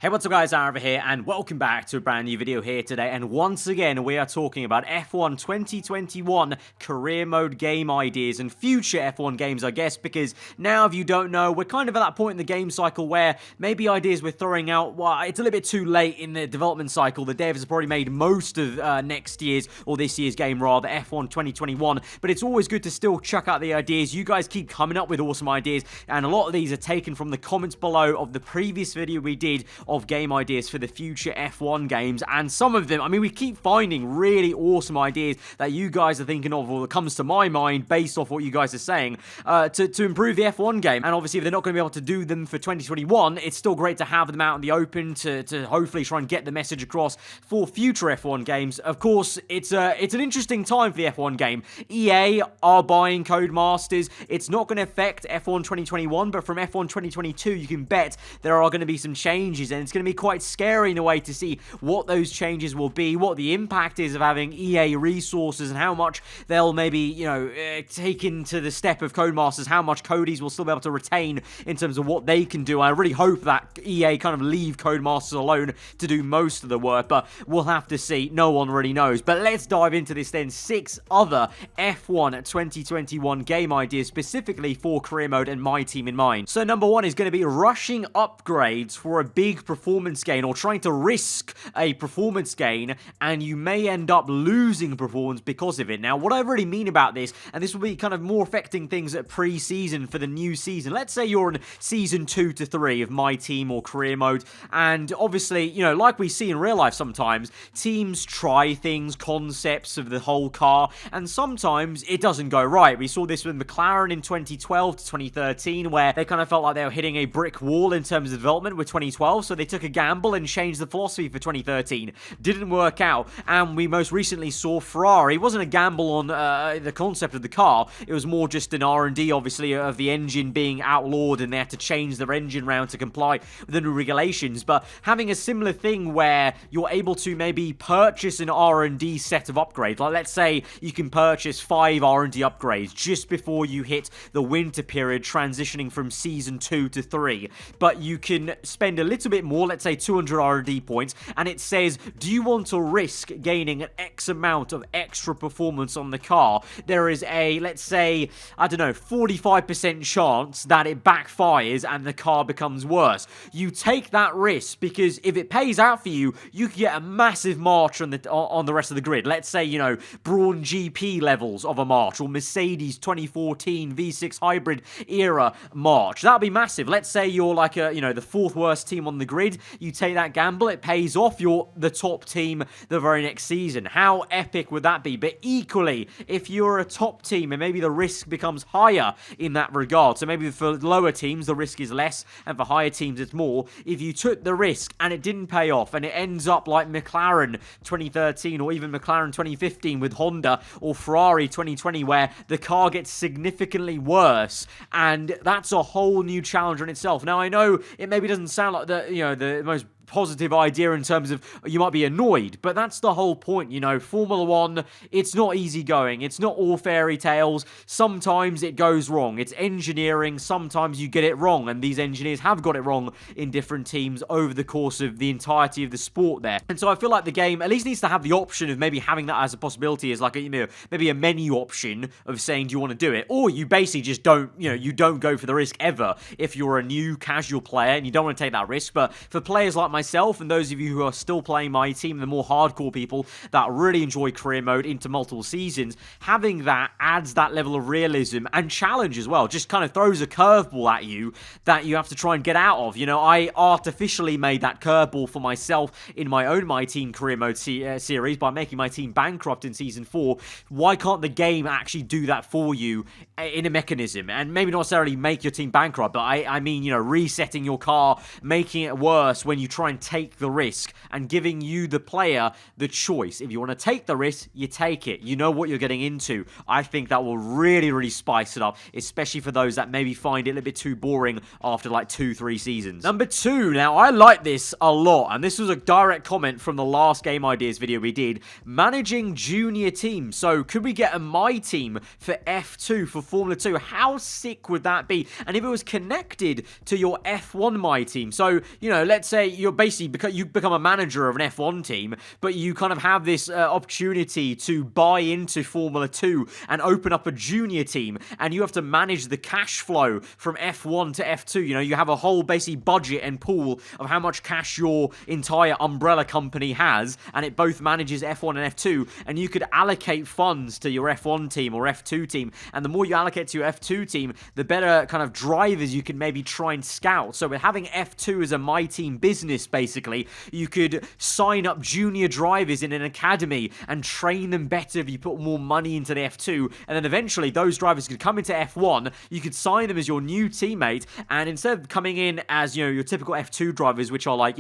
Hey, what's up guys, aarava here, and welcome back to a brand new video here today, and once again we are talking about F1 2021 career mode game ideas and future F1 games, I guess, because now if you don't know, we're kind of at that point in the game cycle where maybe ideas we're throwing out, well, it's a little bit too late in the development cycle. The devs have already made most of next year's, or this year's game rather, F1 2021, but it's always good to still chuck out the ideas. You guys keep coming up with awesome ideas, and a lot of these are taken from the comments below of the previous video we did of game ideas for the future F1 games, and some of them, I mean, we keep finding really awesome ideas that you guys are thinking of, or that comes to my mind based off what you guys are saying, to improve the F1 game. And obviously if they're not going to be able to do them for 2021, it's still great to have them out in the open to hopefully try and get the message across for future F1 games. Of course, it's an interesting time for the F1 game. EA are buying Codemasters. It's not going to affect F1 2021, but from F1 2022 you can bet there are going to be some changes, and it's going to be quite scary in a way to see what those changes will be, what the impact is of having EA resources, and how much they'll maybe, you know, take into the step of Codemasters, how much Codies will still be able to retain in terms of what they can do. I really hope that EA kind of leave Codemasters alone to do most of the work, but we'll have to see. No one really knows. But let's dive into this then. 6 other F1 2021 game ideas specifically for career mode and my team in mind. So number 1 is going to be rushing upgrades for a big performance gain, or trying to risk a performance gain, and you may end up losing performance because of it. Now, what I really mean about this, and this will be kind of more affecting things at pre-season for the new season. Let's say you're in season 2 to 3 of my team or career mode, and obviously, you know, like we see in real life sometimes, teams try things, concepts of the whole car, and sometimes it doesn't go right. We saw this with McLaren in 2012 to 2013, where they kind of felt like they were hitting a brick wall in terms of development with 2012, so they took a gamble and changed the philosophy for 2013. Didn't work out, and we most recently saw Ferrari. It wasn't a gamble on the concept of the car, it was more just an R&D, obviously, of the engine being outlawed, and they had to change their engine round to comply with the new regulations. But having a similar thing where you're able to maybe purchase an R&D set of upgrades, like let's say you can purchase 5 R&D upgrades just before you hit the winter period, transitioning from season 2 to 3, but you can spend a little bit more, let's say 200 R&D points, and it says, do you want to risk gaining an X amount of extra performance on the car? There is a, let's say, I don't know, 45% chance that it backfires and the car becomes worse. You take that risk because if it pays out for you, you can get a massive march on the rest of the grid. Let's say, you know, Brawn GP levels of a march, or Mercedes 2014 V6 hybrid era march. That'll be massive. Let's say you're like a, you know, the 4th worst team on the grid. You take that gamble, it pays off, you're the top team the very next season. How epic would that be? But equally, if you're a top team and maybe the risk becomes higher in that regard, so maybe for lower teams the risk is less and for higher teams it's more, if you took the risk and it didn't pay off and it ends up like McLaren 2013 or even McLaren 2015 with Honda, or Ferrari 2020 where the car gets significantly worse, and that's a whole new challenge in itself. Now I know it maybe doesn't sound like the most positive idea in terms of you might be annoyed, but that's the whole point. You know, Formula 1, it's not easy going, it's not all fairy tales. Sometimes it goes wrong, it's engineering, sometimes you get it wrong, and these engineers have got it wrong in different teams over the course of the entirety of the sport there. And so I feel like the game at least needs to have the option of maybe having that as a possibility, as like a, you know, maybe a menu option of saying, do you want to do it, or you basically just don't, you know, you don't go for the risk ever if you're a new casual player and you don't want to take that risk. But for players like myself and those of you who are still playing my team, the more hardcore people that really enjoy career mode into multiple seasons, having that adds that level of realism and challenge as well. Just kind of throws a curveball at you that you have to try and get out of. You know, I artificially made that curveball for myself in my own My Team career mode series by making my team bankrupt in season 4. Why can't the game actually do that for you in a mechanism? And maybe not necessarily make your team bankrupt, but I mean, you know, resetting your car, making it worse when you try and take the risk, and giving you, the player, the choice. If you want to take the risk, you take it. You know what you're getting into. I think that will really, really spice it up, especially for those that maybe find it a little bit too boring after like 2-3 seasons. Number 2, now I like this a lot, and this was a direct comment from the last game ideas video we did, managing junior teams. So could we get a My Team for F2 for Formula 2? How sick would that be? And if it was connected to your F1 My Team, so, you know, let's say you're basically you become a manager of an F1 team, but you kind of have this opportunity to buy into Formula 2 and open up a junior team, and you have to manage the cash flow from F1 to F2. You have a whole basically budget and pool of how much cash your entire umbrella company has, and it both manages F1 and F2, and you could allocate funds to your F1 team or F2 team, and the more you allocate to your F2 team, the better kind of drivers you can maybe try and scout. So with having F2 as a My Team business, basically, you could sign up junior drivers in an academy and train them better if you put more money into the F2, and then eventually those drivers could come into F1, you could sign them as your new teammate, and instead of coming in as, your typical F2 drivers, which are like,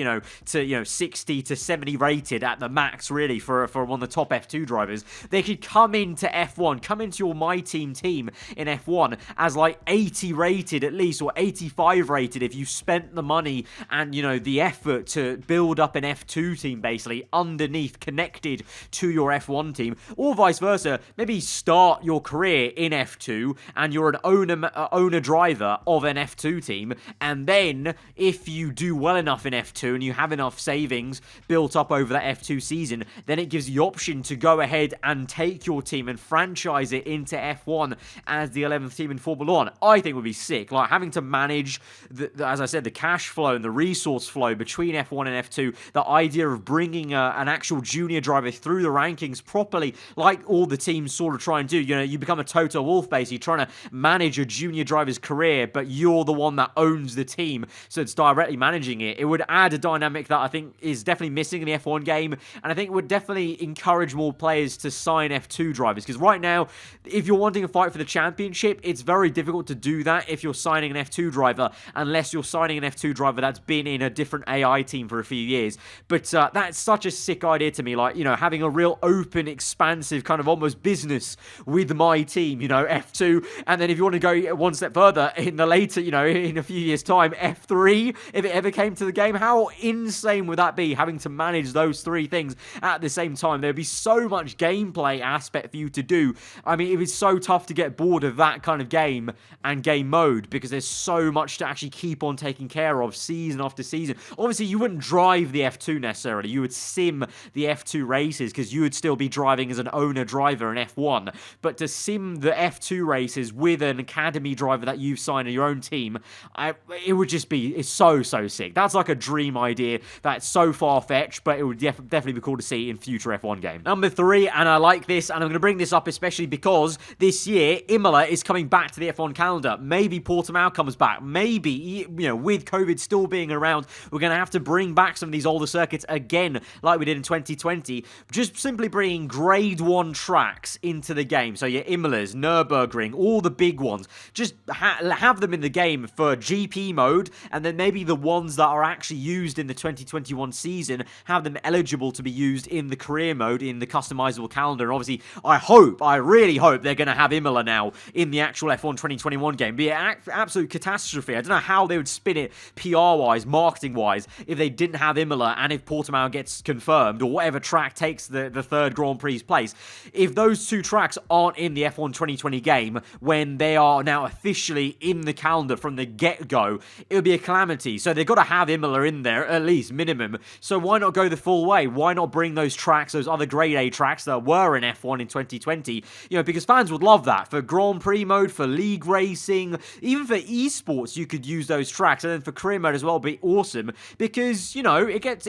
60 to 70 rated at the max, really, for one of the top F2 drivers, they could come into F1, come into your My Team in F1 as like 80 rated at least, or 85 rated if you spent the money and, the effort to build up an F2 team, basically, underneath, connected to your F1 team, or vice versa. Maybe start your career in F2 and you're an owner driver of an F2 team, and then if you do well enough in F2 and you have enough savings built up over that F2 season, then it gives you the option to go ahead and take your team and franchise it into F1 as the 11th team in Formula 1. I think would be sick. Like, having to manage, as I said, the cash flow and the resource flow between F1 and F2, the idea of bringing an actual junior driver through the rankings properly, like all the teams sort of try and do. You become a Toto Wolff, basically, trying to manage a junior driver's career, but you're the one that owns the team, so it's directly managing it. It would add a dynamic that I think is definitely missing in the F1 game, and I think it would definitely encourage more players to sign F2 drivers, because right now, if you're wanting to fight for the championship, it's very difficult to do that if you're signing an F2 driver, unless you're signing an F2 driver that's been in a different AI team for a few years. But that's such a sick idea to me, like, having a real open, expansive kind of almost business with My Team, F2, and then if you want to go one step further, in the later, in a few years' time, F3, if it ever came to the game. How insane would that be, having to manage those three things at the same time? There'd be so much gameplay aspect for you to do. I mean, it was so tough to get bored of that kind of game and game mode, because there's so much to actually keep on taking care of season after season. Obviously, you wouldn't drive the F2 necessarily. You would sim the F2 races, because you would still be driving as an owner driver in F1. But to sim the F2 races with an academy driver that you've signed in your own team, it would just be, it's so sick. That's like a dream idea that's so far-fetched, but it would definitely be cool to see in future F1 games. Number 3, and I like this, and I'm going to bring this up especially because this year, Imola is coming back to the F1 calendar. Maybe Portimao comes back. Maybe, with COVID still being around, we're going to have to bring back some of these older circuits again, like we did in 2020. Just simply bringing Grade 1 tracks into the game. So your Imolas, Nürburgring, all the big ones. Just have them in the game for GP mode, and then maybe the ones that are actually used in the 2021 season, have them eligible to be used in the career mode, in the customizable calendar. And obviously, I really hope they're going to have Imola now in the actual F1 2021 game. Be an absolute catastrophe. I don't know how they would spin it PR-wise, marketing-wise, if they didn't have Imola, and if Portimao gets confirmed, or whatever track takes the third Grand Prix place. If those two tracks aren't in the F1 2020 game, when they are now officially in the calendar from the get-go, it would be a calamity. So they've got to have Imola in there, at least, minimum. So why not go the full way? Why not bring those tracks, those other Grade A tracks that were in F1 in 2020? Because fans would love that. For Grand Prix mode, for league racing, even for esports, you could use those tracks. And then for career mode as well, be awesome. Because, it gets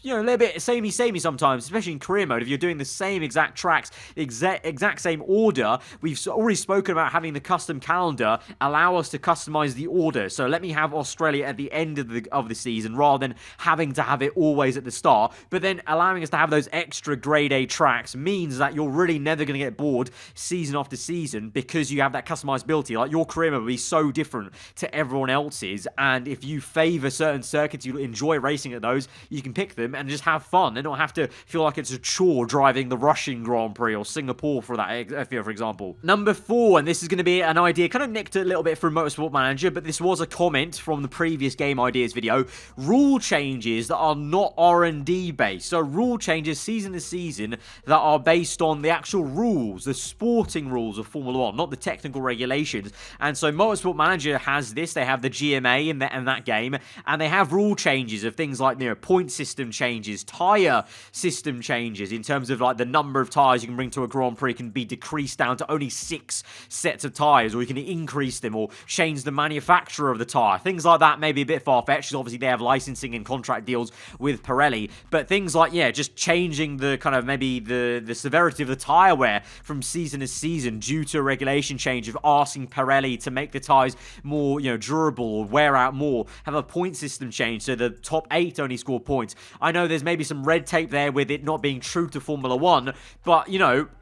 a little bit samey sometimes, especially in career mode. If you're doing the same exact tracks, the exact same order, we've already spoken about having the custom calendar allow us to customize the order. So let me have Australia at the end of the season, rather than having to have it always at the start. But then allowing us to have those extra Grade A tracks means that you're really never going to get bored season after season, because you have that customizability. Like, your career mode will be so different to everyone else's, and if you favor certain circuits, you enjoy racing at those, you can pick them and just have fun and not have to feel like it's a chore driving the Russian Grand Prix or Singapore for that, for example. Number 4, and this is going to be an idea kind of nicked a little bit from Motorsport Manager, but this was a comment from the previous game ideas video. Rule changes that are not R&D based. So rule changes season to season that are based on the actual rules, the sporting rules of Formula 1, not the technical regulations. And so Motorsport Manager has this. They have the GMA in that game, and they have rule changes changes of things like, point system changes, tyre system changes in terms of like the number of tyres you can bring to a Grand Prix can be decreased down to only 6 sets of tyres, or you can increase them or change the manufacturer of the tyre. Things like that may be a bit far-fetched, because obviously they have licensing and contract deals with Pirelli, but things like, just changing the kind of maybe the severity of the tyre wear from season to season due to a regulation change of asking Pirelli to make the tyres more, durable or wear out more, have a point system change so the top 8 only score points. I know there's maybe some red tape there with it not being true to Formula 1, but,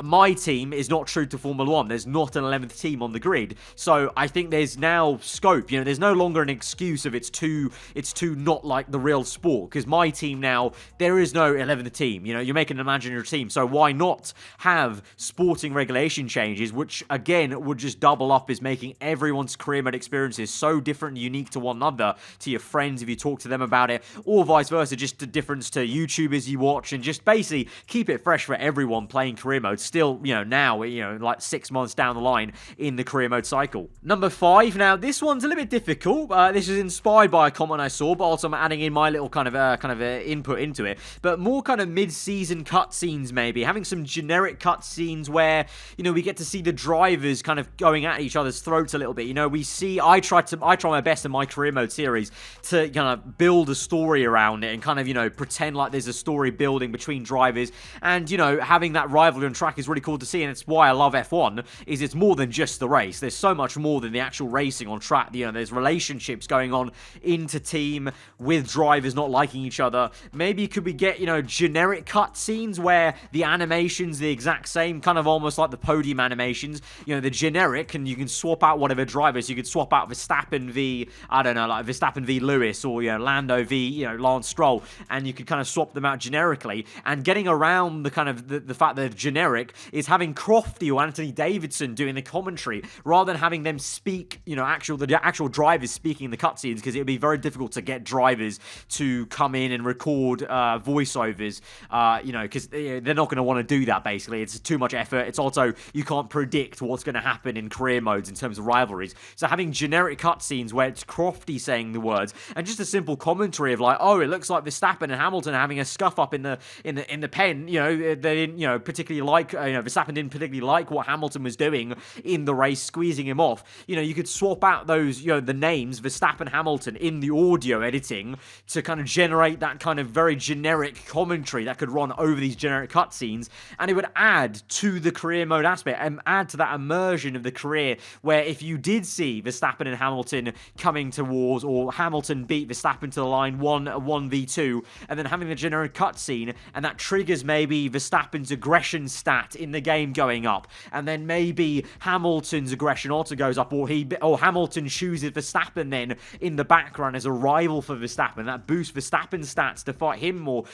my team is not true to Formula 1. There's not an 11th team on the grid, so I think there's now scope. There's no longer an excuse of it's too not like the real sport, because my team now, there is no 11th team. You're making an imaginary team, so why not have sporting regulation changes, which again would just double up as making everyone's career mode experiences so different and unique to one another, to your friends if you talk to them about it, or vice versa, just the difference to YouTubers you watch, and just basically keep it fresh for everyone playing career mode still, now, like 6 months down the line in the career mode cycle. Number 5, now this one's a little bit difficult. This is inspired by a comment I saw, but also I'm adding in my little kind of input into it, but more kind of mid-season cutscenes, maybe having some generic cutscenes where, we get to see the drivers kind of going at each other's throats a little bit. I try my best in my career mode series to kind of build a story around it and kind of, pretend like there's a story building between drivers, and, having that rivalry on track is really cool to see, and it's why I love F1, is it's more than just the race. There's so much more than the actual racing on track. There's relationships going on inter-team with drivers not liking each other. Maybe could we get, generic cutscenes where the animation's the exact same, kind of almost like the podium animations, the generic, and you can swap out whatever drivers. You could swap out Verstappen v, I don't know, like Verstappen v Lewis, or, Lando v, Lance Stroll, and you could kind of swap them out generically, and getting around the kind of the fact that generic is having Crofty or Anthony Davidson doing the commentary, rather than having them speak, the actual drivers speaking in the cutscenes, because it would be very difficult to get drivers to come in and record voiceovers, because they're not going to want to do that, basically. It's too much effort. It's also, you can't predict what's going to happen in career modes in terms of rivalries. So having generic cutscenes where it's Crofty saying the words, and just a simple commentary of like, oh, it looks like Verstappen and Hamilton are having a scuff up in the pen. They didn't, particularly like, Verstappen didn't particularly like what Hamilton was doing in the race, squeezing him off. You could swap out those, the names Verstappen, Hamilton in the audio editing to kind of generate that kind of very generic commentary that could run over these generic cutscenes, and it would add to the career mode aspect and add to that immersion of the career, where if you did see Verstappen and Hamilton coming to wars, or Hamilton beat Verstappen to the line 1v2, and then having the generic cutscene, and that triggers maybe Verstappen's aggression stat in the game going up, and then maybe Hamilton's aggression also goes up, or Hamilton chooses Verstappen then in the background as a rival for Verstappen. That boosts Verstappen's stats to fight him more.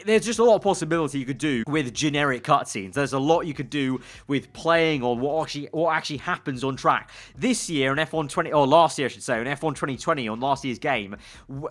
There's just a lot of possibility you could do with generic cutscenes. There's a lot you could do with playing on what actually happens on track. This year in F1 20, or last year I should say, in F1 2020 on last year's game,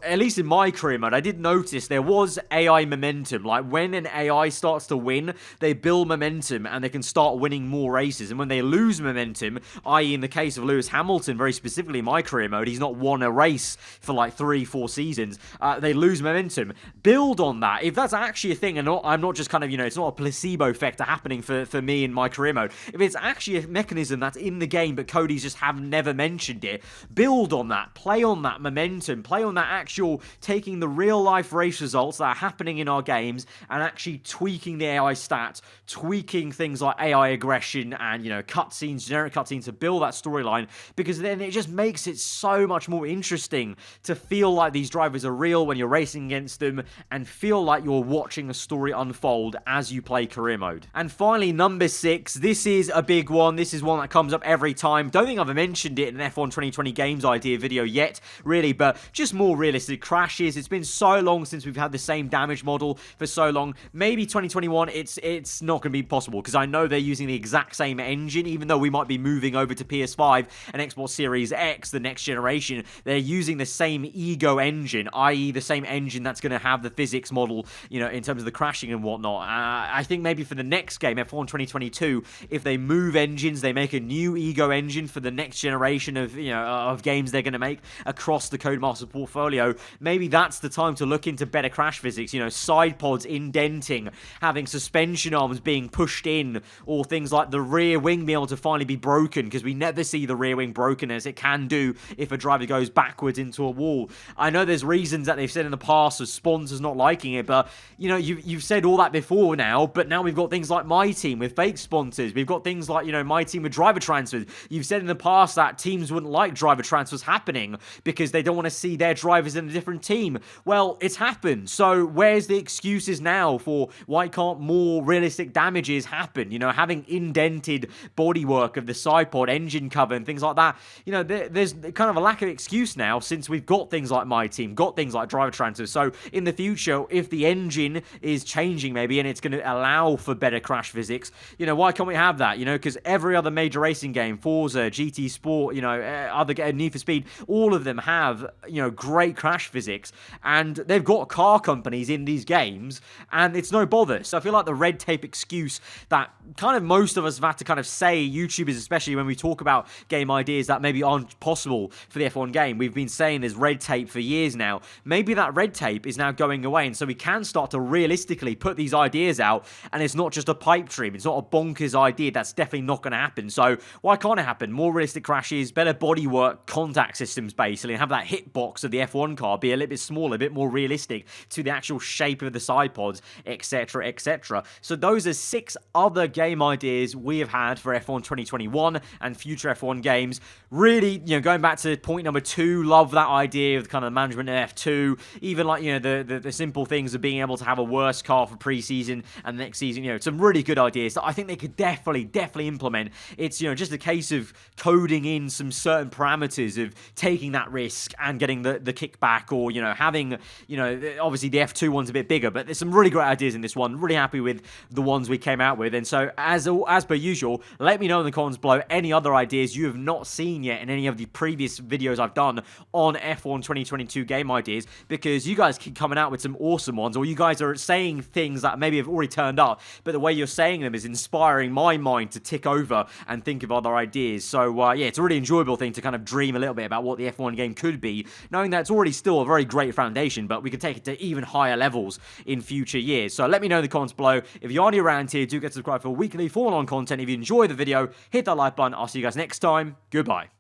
at least in my career mode, I did notice there was AI momentum. Like when an AI starts to win, they build momentum and they can start winning more races. And when they lose momentum, i.e. in the case of Lewis Hamilton, very specifically in my career mode, he's not won a race for like 3-4 seasons. They lose momentum. Build on that. If that's actually a thing, and I'm not just kind of, it's not a placebo effect happening for me in my career mode. If it's actually a mechanism that's in the game, but Cody's just have never mentioned it, build on that. Play on that momentum. Play on that actual taking the real life race results that are happening in our games and actually tweaking the AI stats, tweaking things like AI aggression and, cutscenes, generic cutscenes to build that storyline, because then it just makes it so much more interesting to feel like these drivers are real when you're racing against them, and feel like you're watching a story unfold as you play career mode. And finally, number 6, this is a big one. This is one that comes up every time. Don't think I've mentioned it in an F1 2020 games idea video yet, really, but just more realistic crashes. It's been so long since we've had the same damage model for so long. Maybe 2021, it's not going to be possible, because I know they're using the exact same engine, even though we might be moving over to PS5 and Xbox Series X, the next generation. They're using the same ego engine, i.e. the same engine that's going to have the physics model, in terms of the crashing and whatnot. I think maybe for the next game, F1 2022, if they move engines, they make a new ego engine for the next generation of, of games they're going to make across the Codemasters portfolio, maybe that's the time to look into better crash physics, you know, side pods indenting, having suspension arms being pushed in, or things like the rear wing being able to finally be broken, because we never see the rear wing broken as it can do if a driver goes backwards into a wall. I know there's reasons that they've said in the past of sponsors not liking it, but, you know, you've said all that before now, but now we've got things like My Team with fake sponsors. We've got things like, you know, My Team with driver transfers. You've said in the past that teams wouldn't like driver transfers happening because they don't want to see their drivers in a different team. Well, it's happened. So where's the excuses now for why can't more realistic damages happen? You know, having indented bodywork of the side pod, engine cover, and things like that. You know, there's kind of a lack of excuse now since we've got things like My Team, got things like driver transfers. So in the future, if the engine is changing maybe and it's going to allow for better crash physics, you know, why can't we have that? You know, because every other major racing game, Forza, GT Sport, you know, other Need for Speed, all of them have, you know, great crash physics, and they've got car companies in these games, and it's no bother. So I feel like the red tape excuse that kind of most of us have had to kind of say, YouTubers especially, when we talk about game ideas that maybe aren't possible for the F1 game, we've been saying there's red tape for years now. Maybe that red tape is now going away, and so we can start to realistically put these ideas out, and it's not just a pipe dream, it's not a bonkers idea. That's definitely not going to happen. So why can't it happen? More realistic crashes, better bodywork, contact systems basically, and have that hitbox of the F1 car be a little bit smaller, a bit more realistic to the actual shape of the side pods, etc, etc. So those are 6 other game ideas we have had for F1 2021 and future F1 games. Really, you know, going back to point number 2, love that idea of kind of management in F2, even like, you know, the simple things of being able to have a worse car for pre-season and next season, you know, some really good ideas that I think they could definitely implement. It's, you know, just a case of coding in some certain parameters of taking that risk and getting the kickback, or, you know, having, you know, obviously the F2 one's a bit bigger, but there's some really great ideas in this one. Really happy with the ones we came out with. And so as per usual, let me know in the comments below any other ideas you have not seen yet in any of the previous videos I've done on F1 2022 game ideas, because you guys keep coming out with some awesome ones, or you guys are saying things that maybe have already turned up, but the way you're saying them is inspiring my mind to tick over and think of other ideas. So yeah, it's a really enjoyable thing to kind of dream a little bit about what the F1 game could be, knowing that it's already still a very great foundation, but we could take it to even higher levels in future years. So let me know in the comments below. If you're already around here, do get subscribed for weekly Formula 1 content. If you enjoy the video, hit that like button. I'll see you guys next time. Goodbye.